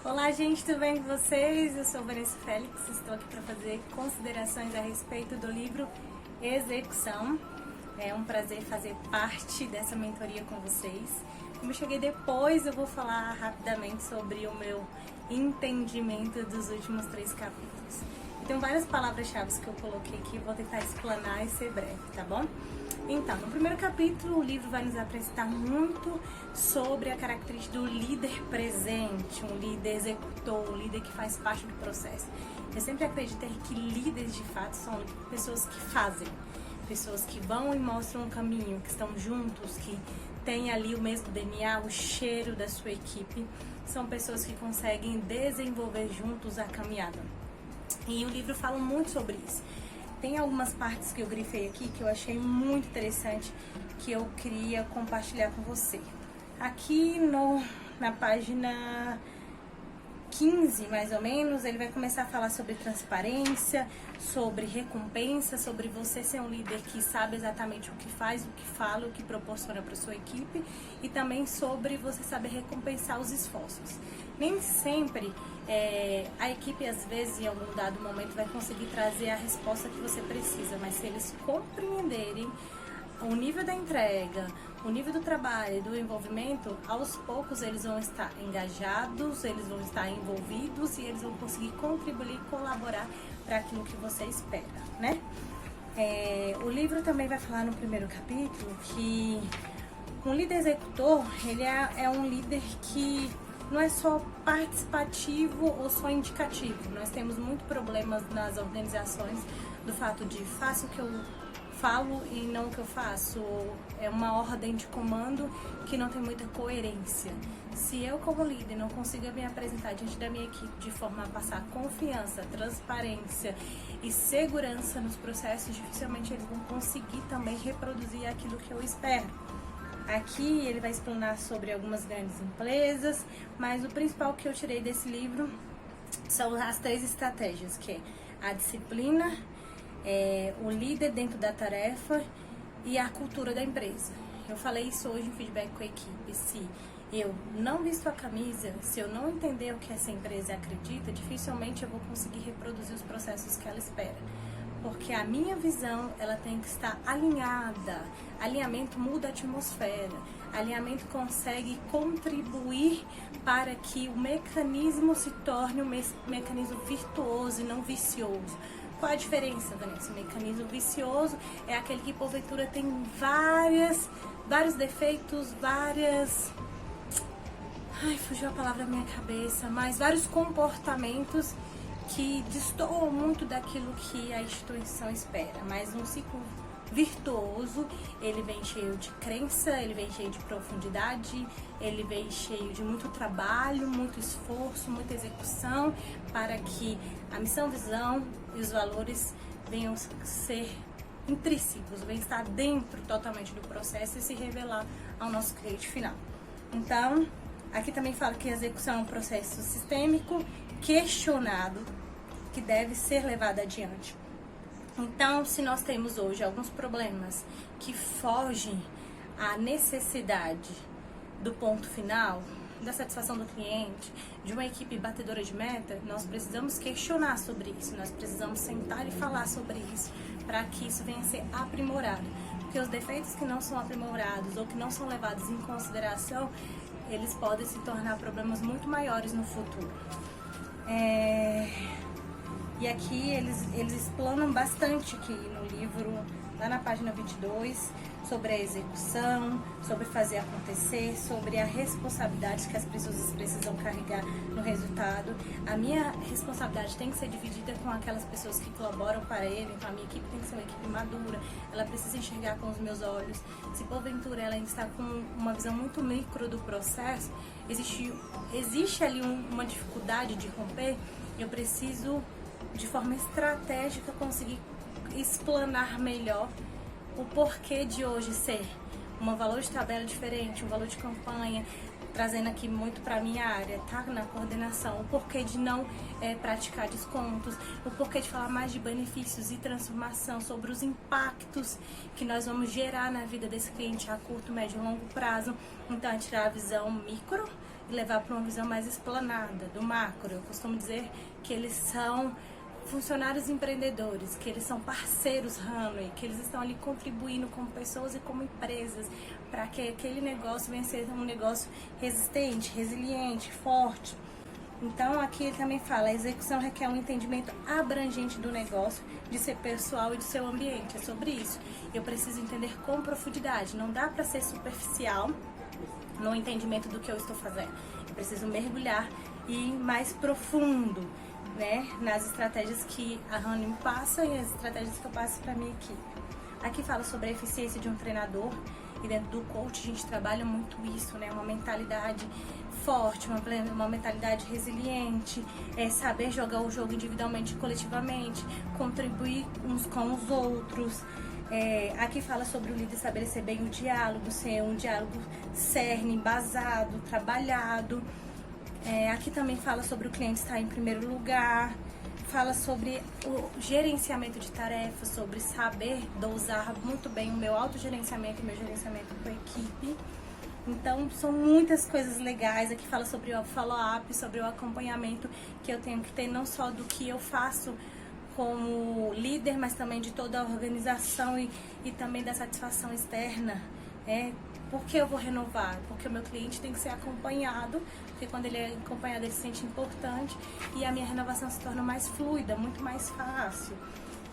Olá, gente, tudo bem com vocês? Eu sou Vanessa Félix, estou aqui para fazer considerações a respeito do livro Execução. É um prazer fazer parte dessa mentoria com vocês. Como eu cheguei depois, eu vou falar rapidamente sobre o meu entendimento dos últimos 3 capítulos. Tem várias palavras-chave que eu coloquei aqui, vou tentar explanar e ser breve, tá bom? Então, no primeiro capítulo, o livro vai nos apresentar muito sobre a característica do líder presente, um líder executor, um líder que faz parte do processo. Eu sempre acreditei que líderes, de fato, são pessoas que fazem, pessoas que vão e mostram um caminho, que estão juntos, que têm ali o mesmo DNA, o cheiro da sua equipe. São pessoas que conseguem desenvolver juntos a caminhada. E o livro fala muito sobre isso. Tem algumas partes que eu grifei aqui que eu achei muito interessante, que eu queria compartilhar com você. Aqui na página 15, mais ou menos, ele vai começar a falar sobre transparência, sobre recompensa, sobre você ser um líder que sabe exatamente o que faz, o que fala, o que proporciona para sua equipe, e também sobre você saber recompensar os esforços. Nem sempre a equipe, às vezes, em algum dado momento, vai conseguir trazer a resposta que você precisa, mas se eles compreenderem o nível da entrega, o nível do trabalho, do envolvimento, aos poucos eles vão estar engajados, eles vão estar envolvidos e eles vão conseguir contribuir e colaborar para aquilo que você espera, né? O livro também vai falar no primeiro capítulo que um líder executor, ele é um líder que não é só participativo ou só indicativo. Nós temos muito problemas nas organizações do fato de faço o que eu falo e não o que eu faço. É uma ordem de comando que não tem muita coerência. Se eu, como líder, não consigo me apresentar diante da minha equipe de forma a passar confiança, transparência e segurança nos processos, dificilmente eles vão conseguir também reproduzir aquilo que eu espero. Aqui ele vai explanar sobre algumas grandes empresas, mas o principal que eu tirei desse livro são as 3 estratégias, que é a disciplina, o líder dentro da tarefa e a cultura da empresa. Eu falei isso hoje em feedback com a equipe. Se eu não visto a camisa, se eu não entender o que essa empresa acredita, dificilmente eu vou conseguir reproduzir os processos que ela espera. Porque a minha visão, ela tem que estar alinhada. Alinhamento muda a atmosfera. Alinhamento consegue contribuir para que o mecanismo se torne um mecanismo virtuoso e não vicioso. Qual a diferença, Vanessa? O mecanismo vicioso é aquele que, porventura, tem vários defeitos, fugiu a palavra da minha cabeça, mas vários comportamentos que destoam muito daquilo que a instituição espera. Mas um ciclo virtuoso, ele vem cheio de crença, ele vem cheio de profundidade, ele vem cheio de muito trabalho, muito esforço, muita execução, para que a missão, visão e os valores venham ser intrínsecos, venham estar dentro totalmente do processo e se revelar ao nosso cliente final. Então, aqui também fala que a execução é um processo sistêmico, questionado, que deve ser levado adiante. Então, se nós temos hoje alguns problemas que fogem à necessidade do ponto final, da satisfação do cliente, de uma equipe batedora de meta, nós precisamos questionar sobre isso, nós precisamos sentar e falar sobre isso, para que isso venha a ser aprimorado. Porque os defeitos que não são aprimorados ou que não são levados em consideração, eles podem se tornar problemas muito maiores no futuro. E aqui eles explanam bastante aqui no livro, lá na página 22, sobre a execução, sobre fazer acontecer, sobre a responsabilidade que as pessoas precisam carregar no resultado. A minha responsabilidade tem que ser dividida com aquelas pessoas que colaboram para ele, então a minha equipe tem que ser uma equipe madura, ela precisa enxergar com os meus olhos. Se porventura ela está com uma visão muito micro do processo, existe ali uma dificuldade de romper, eu preciso de forma estratégica conseguir explanar melhor o porquê de hoje ser um valor de tabela diferente, um valor de campanha, trazendo aqui muito para a minha área, tá? Na coordenação, o porquê de não praticar descontos, o porquê de falar mais de benefícios e transformação, sobre os impactos que nós vamos gerar na vida desse cliente a curto, médio e longo prazo. Então, é tirar a visão micro e levar para uma visão mais explanada, do macro. Eu costumo dizer que eles são funcionários empreendedores, que eles são parceiros Runway, que eles estão ali contribuindo como pessoas e como empresas para que aquele negócio venha a ser um negócio resistente, resiliente, forte. Então aqui ele também fala, a execução requer um entendimento abrangente do negócio, de seu pessoal e do seu ambiente. É sobre isso. Eu preciso entender com profundidade, não dá para ser superficial no entendimento do que eu estou fazendo. Eu preciso mergulhar e ir mais profundo, né, nas estratégias que a Runway me passa e as estratégias que eu passo para minha equipe. Aqui fala sobre a eficiência de um treinador e dentro do coach a gente trabalha muito isso, né, uma mentalidade forte, uma mentalidade resiliente, saber jogar o jogo individualmente e coletivamente, contribuir uns com os outros. Aqui fala sobre o líder estabelecer bem o diálogo, ser um diálogo cerne, embasado, trabalhado. Aqui também fala sobre o cliente estar em primeiro lugar, fala sobre o gerenciamento de tarefas, sobre saber dosar muito bem o meu autogerenciamento e o meu gerenciamento com a equipe. Então, são muitas coisas legais. Aqui fala sobre o follow-up, sobre o acompanhamento que eu tenho que ter, não só do que eu faço como líder, mas também de toda a organização e também da satisfação externa. Por que eu vou renovar? Porque o meu cliente tem que ser acompanhado, porque quando ele é acompanhado ele se sente importante e a minha renovação se torna mais fluida, muito mais fácil.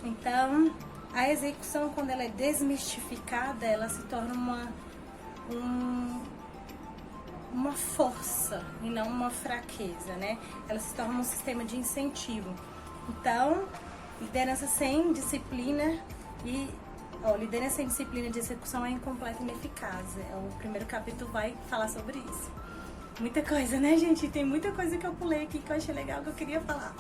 Então, a execução, quando ela é desmistificada, ela se torna uma força e não uma fraqueza, né? Ela se torna um sistema de incentivo. Então, liderança sem disciplina liderança sem disciplina de execução é incompleta e ineficaz. O primeiro capítulo vai falar sobre isso. Muita coisa, né, gente? Tem muita coisa que eu pulei aqui que eu achei legal, que eu queria falar.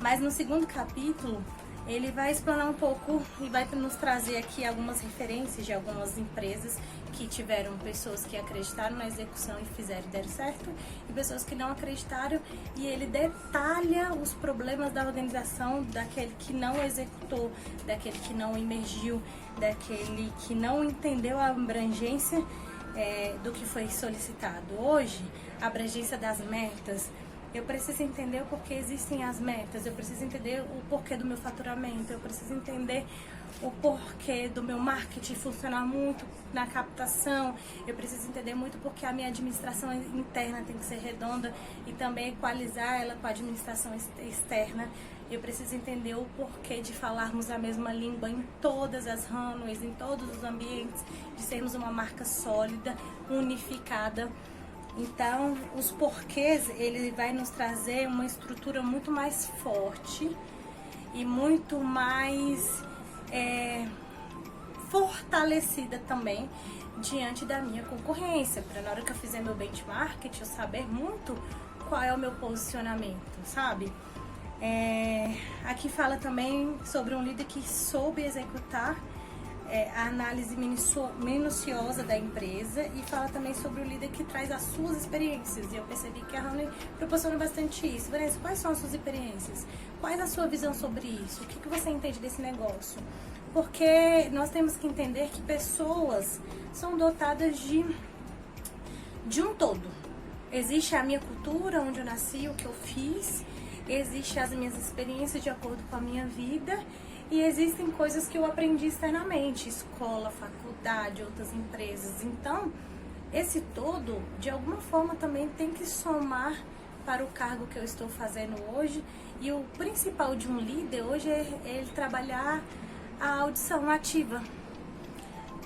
Mas no segundo capítulo, ele vai explanar um pouco e vai nos trazer aqui algumas referências de algumas empresas que tiveram pessoas que acreditaram na execução e fizeram e deram certo, e pessoas que não acreditaram, e ele detalha os problemas da organização daquele que não executou, daquele que não emergiu, daquele que não entendeu a abrangência do que foi solicitado. Hoje, a abrangência das metas, eu preciso entender o porquê existem as metas, eu preciso entender o porquê do meu faturamento, eu preciso entender o porquê do meu marketing funcionar muito na captação, eu preciso entender muito porque a minha administração interna tem que ser redonda e também equalizar ela com a administração externa. Eu preciso entender o porquê de falarmos a mesma língua em todas as runways, em todos os ambientes, de sermos uma marca sólida, unificada. Então, os porquês, ele vai nos trazer uma estrutura muito mais forte e muito mais fortalecida também diante da minha concorrência, para na hora que eu fizer meu benchmark, eu saber muito qual é o meu posicionamento, sabe? Aqui fala também sobre um líder que soube executar a análise minuciosa da empresa, e fala também sobre o líder que traz as suas experiências. E eu percebi que a Runway proporciona bastante isso. Vanessa, quais são as suas experiências? Qual é a sua visão sobre isso? O que você entende desse negócio? Porque nós temos que entender que pessoas são dotadas de um todo. Existe a minha cultura, onde eu nasci, o que eu fiz, existe as minhas experiências de acordo com a minha vida, e existem coisas que eu aprendi externamente, escola, faculdade, outras empresas. Então, esse todo, de alguma forma, também tem que somar para o cargo que eu estou fazendo hoje. E o principal de um líder hoje é ele trabalhar a audição ativa.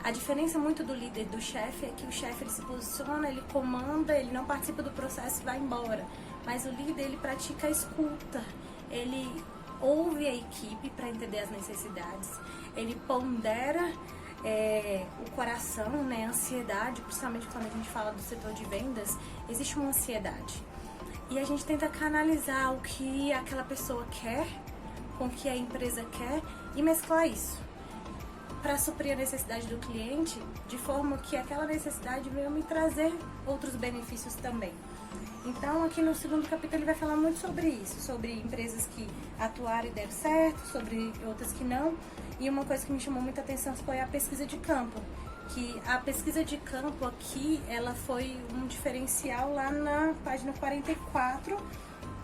A diferença muito do líder e do chefe é que o chefe ele se posiciona, ele comanda, ele não participa do processo e vai embora. Mas o líder, ele pratica a escuta, ele ouve a equipe para entender as necessidades, ele pondera o coração, né, a ansiedade, principalmente quando a gente fala do setor de vendas, existe uma ansiedade. E a gente tenta canalizar o que aquela pessoa quer com o que a empresa quer e mesclar isso para suprir a necessidade do cliente, de forma que aquela necessidade venha me trazer outros benefícios também. Então, aqui no segundo capítulo ele vai falar muito sobre isso, sobre empresas que atuaram e deram certo, sobre outras que não. E uma coisa que me chamou muita atenção foi a pesquisa de campo. que a pesquisa de campo aqui, ela foi um diferencial lá na página 44,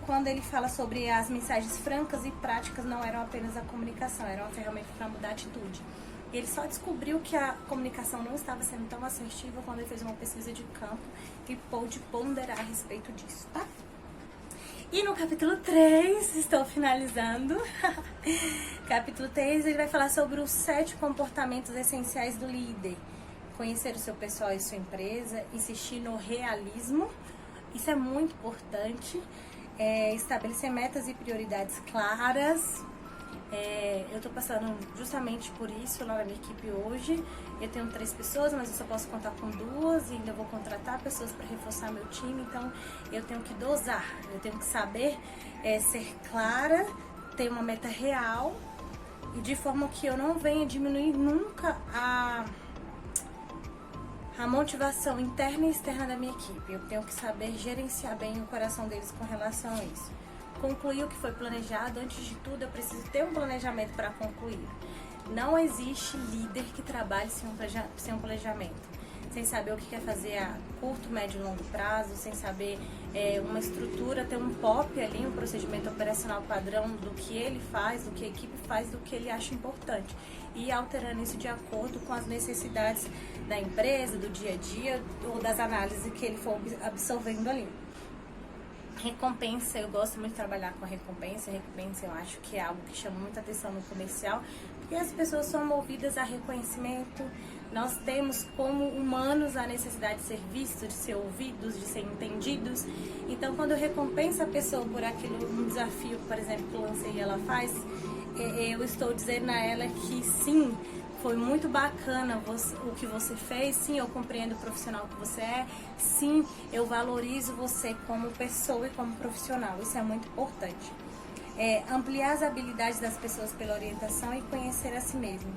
quando ele fala sobre as mensagens francas e práticas não eram apenas a comunicação, era uma ferramenta para mudar a atitude. E ele só descobriu que a comunicação não estava sendo tão assertiva quando ele fez uma pesquisa de campo e pôde ponderar a respeito disso, tá? E no capítulo 3, estou finalizando, capítulo 3, ele vai falar sobre os 7 comportamentos essenciais do líder. Conhecer o seu pessoal e sua empresa, insistir no realismo, isso é muito importante, estabelecer metas e prioridades claras. Eu estou passando justamente por isso lá na minha equipe hoje. Eu tenho 3 pessoas, mas eu só posso contar com 2 e ainda vou contratar pessoas para reforçar meu time. Então eu tenho que dosar, eu tenho que saber ser clara, ter uma meta real e de forma que eu não venha diminuir nunca a motivação interna e externa da minha equipe. Eu tenho que saber gerenciar bem o coração deles com relação a isso. Concluir o que foi planejado, antes de tudo eu preciso ter um planejamento para concluir. Não existe líder que trabalhe sem um planejamento, sem saber o que quer fazer a curto, médio e longo prazo, sem saber uma estrutura, ter um POP ali, um procedimento operacional padrão do que ele faz, do que a equipe faz, do que ele acha importante. E alterando isso de acordo com as necessidades da empresa, do dia a dia ou das análises que ele for absorvendo ali. Recompensa, eu gosto muito de trabalhar com recompensa. Recompensa eu acho que é algo que chama muita atenção no comercial, porque as pessoas são movidas a reconhecimento. Nós temos como humanos a necessidade de ser vistos, de ser ouvidos, de ser entendidos. Então quando eu recompenso a pessoa por um desafio, por exemplo, que eu lancei e ela faz, eu estou dizendo a ela que sim, foi muito bacana o que você fez, sim, eu compreendo o profissional que você é, sim, eu valorizo você como pessoa e como profissional, isso é muito importante. Ampliar as habilidades das pessoas pela orientação e conhecer a si mesmo.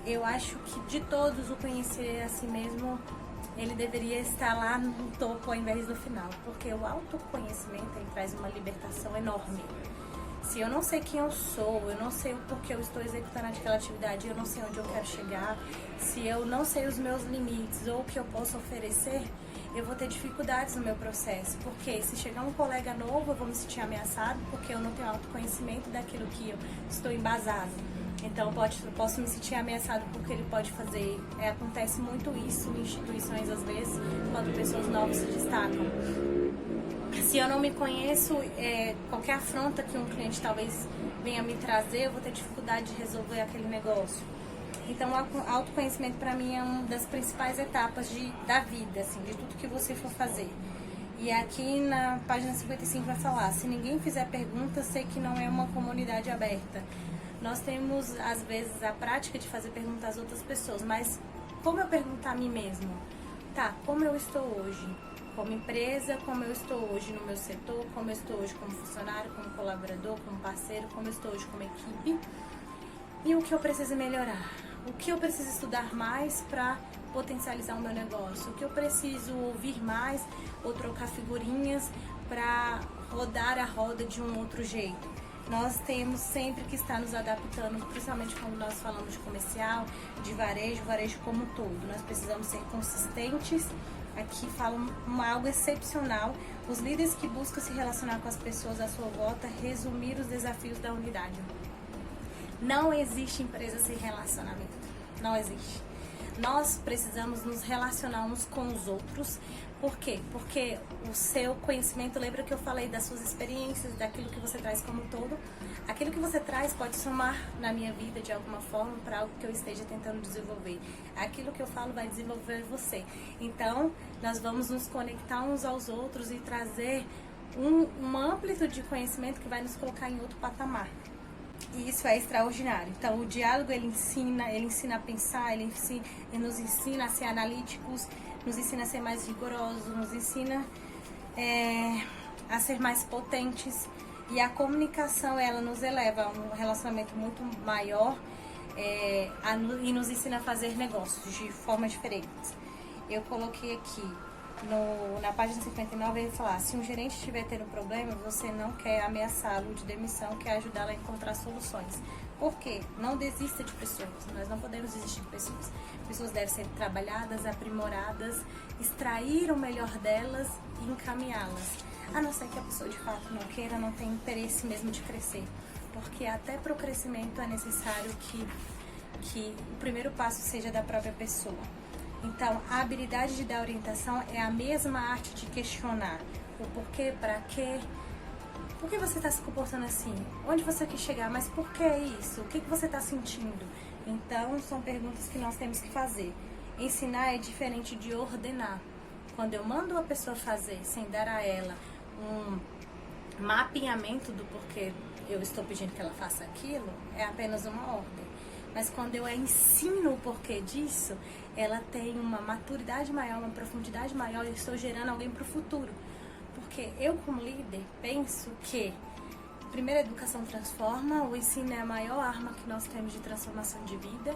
Eu acho que de todos o conhecer a si mesmo, ele deveria estar lá no topo ao invés do final, porque o autoconhecimento ele traz uma libertação enorme. Se eu não sei quem eu sou, eu não sei o porquê eu estou executando aquela atividade, eu não sei onde eu quero chegar, se eu não sei os meus limites ou o que eu posso oferecer, eu vou ter dificuldades no meu processo. Porque se chegar um colega novo, eu vou me sentir ameaçado porque eu não tenho autoconhecimento daquilo que eu estou embasado. Então eu posso me sentir ameaçado porque ele pode fazer. Acontece muito isso em instituições às vezes, quando pessoas novas se destacam. Se eu não me conheço, qualquer afronta que um cliente talvez venha me trazer, eu vou ter dificuldade de resolver aquele negócio. Então, o autoconhecimento para mim é uma das principais etapas da vida, assim, de tudo que você for fazer. E aqui na página 55 vai falar, se ninguém fizer perguntas, sei que não é uma comunidade aberta. Nós temos, às vezes, a prática de fazer perguntas às outras pessoas, mas como eu perguntar a mim mesmo? Tá, como eu estou hoje? Como empresa, como eu estou hoje no meu setor, como eu estou hoje como funcionário, como colaborador, como parceiro, como eu estou hoje como equipe. E o que eu preciso melhorar? O que eu preciso estudar mais para potencializar o meu negócio? O que eu preciso ouvir mais ou trocar figurinhas para rodar a roda de um outro jeito? Nós temos sempre que estar nos adaptando, principalmente quando nós falamos de comercial, de varejo como um todo. Nós precisamos ser consistentes. Aqui falam algo excepcional. Os líderes que buscam se relacionar com as pessoas à sua volta, resumir os desafios da unidade. Não existe empresa sem relacionamento. Não existe. Nós precisamos nos relacionar uns com os outros. Por quê? Porque o seu conhecimento, lembra que eu falei das suas experiências, daquilo que você traz como um todo? Aquilo que você traz pode somar na minha vida de alguma forma para algo que eu esteja tentando desenvolver. Aquilo que eu falo vai desenvolver você. Então, nós vamos nos conectar uns aos outros e trazer uma amplitude de conhecimento que vai nos colocar em outro patamar. E isso é extraordinário. Então, o diálogo, ele ensina a pensar, ele nos ensina a ser analíticos, nos ensina a ser mais rigorosos, nos ensina a ser mais potentes. E a comunicação, ela nos eleva a um relacionamento muito maior e nos ensina a fazer negócios de formas diferentes. Eu coloquei aqui Na página 59 ele fala: se um gerente estiver tendo problema, você não quer ameaçá-lo de demissão, quer ajudá-lo a encontrar soluções. Por quê? Não desista de pessoas, nós não podemos desistir de pessoas. Pessoas devem ser trabalhadas, aprimoradas, extrair o melhor delas e encaminhá-las. A não ser que a pessoa de fato não queira, não tenha interesse mesmo de crescer. Porque até para o crescimento é necessário que o primeiro passo seja da própria pessoa. Então, a habilidade de dar orientação é a mesma arte de questionar o porquê, para quê, por que você está se comportando assim, onde você quer chegar, mas por que isso, o que você está sentindo. Então, são perguntas que nós temos que fazer. Ensinar é diferente de ordenar. Quando eu mando a pessoa fazer sem dar a ela um mapeamento do porquê eu estou pedindo que ela faça aquilo, é apenas uma ordem. Mas quando eu ensino o porquê disso, ela tem uma maturidade maior, uma profundidade maior, e eu estou gerando alguém para o futuro. Porque eu, como líder, penso que, primeiro, a educação transforma, o ensino é a maior arma que nós temos de transformação de vida,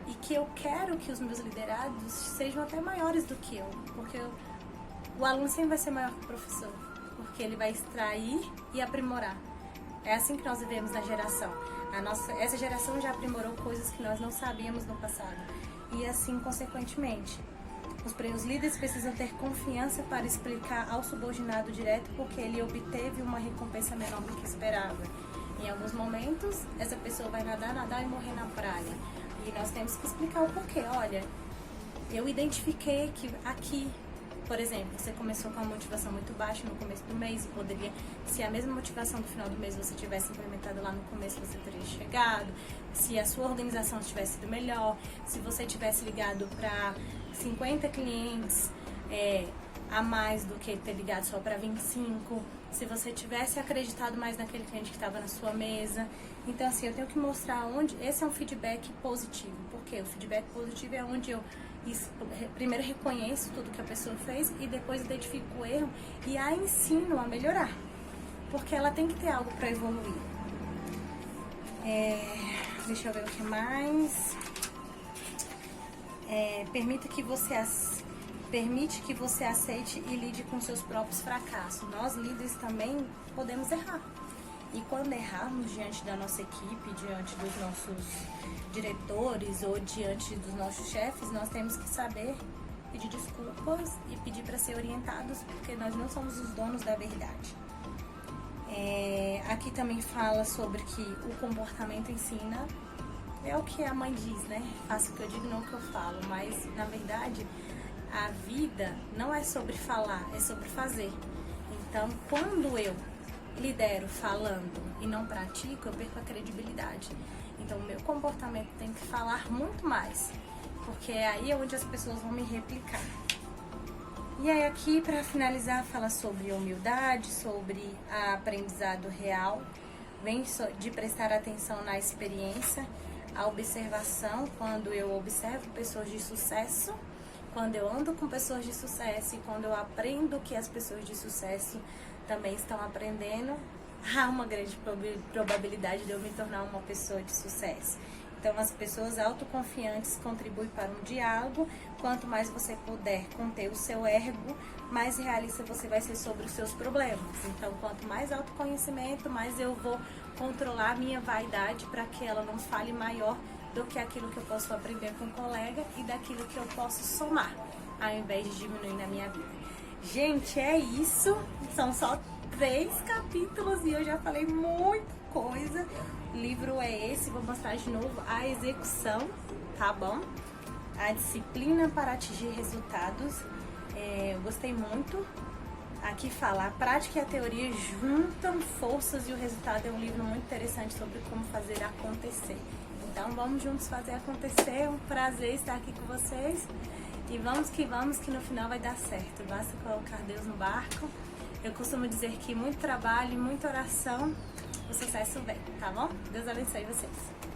e que eu quero que os meus liderados sejam até maiores do que eu, porque o aluno sempre vai ser maior que o professor, porque ele vai extrair e aprimorar. É assim que nós vivemos na geração. Essa geração já aprimorou coisas que nós não sabíamos no passado. E assim, consequentemente, os líderes precisam ter confiança para explicar ao subordinado direto porque ele obteve uma recompensa menor do que esperava. Em alguns momentos, essa pessoa vai nadar e morrer na praia. E nós temos que explicar o porquê. Olha, eu identifiquei que aqui, por exemplo, você começou com uma motivação muito baixa no começo do mês, poderia, se a mesma motivação do final do mês você tivesse implementado lá no começo, você teria chegado, se a sua organização tivesse sido melhor, se você tivesse ligado para 50 clientes a mais do que ter ligado só para 25, se você tivesse acreditado mais naquele cliente que estava na sua mesa. Então, assim, eu tenho que mostrar onde... Esse é um feedback positivo. Por quê? O feedback positivo é onde eu primeiro reconheço tudo que a pessoa fez e depois identifico o erro e a ensino a melhorar. Porque ela tem que ter algo para evoluir. Deixa eu ver o que mais. Permite que você aceite e lide com seus próprios fracassos. Nós, líderes, também podemos errar. E quando errarmos diante da nossa equipe, diante dos nossos diretores ou diante dos nossos chefes, nós temos que saber pedir desculpas e pedir para ser orientados, porque nós não somos os donos da verdade. Aqui também fala sobre que o comportamento ensina. É o que a mãe diz, né? Faço o que eu digo, não o que eu falo. Mas, na verdade, a vida não é sobre falar, é sobre fazer. Então, quando eu lidero falando e não pratico, eu perco a credibilidade. Então, o meu comportamento tem que falar muito mais, porque aí é onde as pessoas vão me replicar. E aí, aqui, para finalizar, fala sobre humildade, sobre aprendizado real, vem de prestar atenção na experiência, a observação, quando eu observo pessoas de sucesso, quando eu ando com pessoas de sucesso e quando eu aprendo que as pessoas de sucesso também estão aprendendo, há uma grande probabilidade de eu me tornar uma pessoa de sucesso. Então, as pessoas autoconfiantes contribuem para um diálogo. Quanto mais você puder conter o seu ego, mais realista você vai ser sobre os seus problemas. Então, quanto mais autoconhecimento, mais eu vou controlar a minha vaidade para que ela não fale maior do que aquilo que eu posso aprender com um colega e daquilo que eu posso somar, ao invés de diminuir na minha vida. Gente, é isso. São só 3 capítulos e eu já falei muita coisa. O livro é esse, vou mostrar de novo a execução, tá bom? A disciplina para atingir resultados. Eu gostei muito. Aqui fala, a prática e a teoria juntam forças e o resultado é um livro muito interessante sobre como fazer acontecer. Então vamos juntos fazer acontecer, é um prazer estar aqui com vocês. E vamos, que no final vai dar certo. Basta colocar Deus no barco. Eu costumo dizer que muito trabalho e muita oração, o sucesso vem, tá bom? Deus abençoe vocês.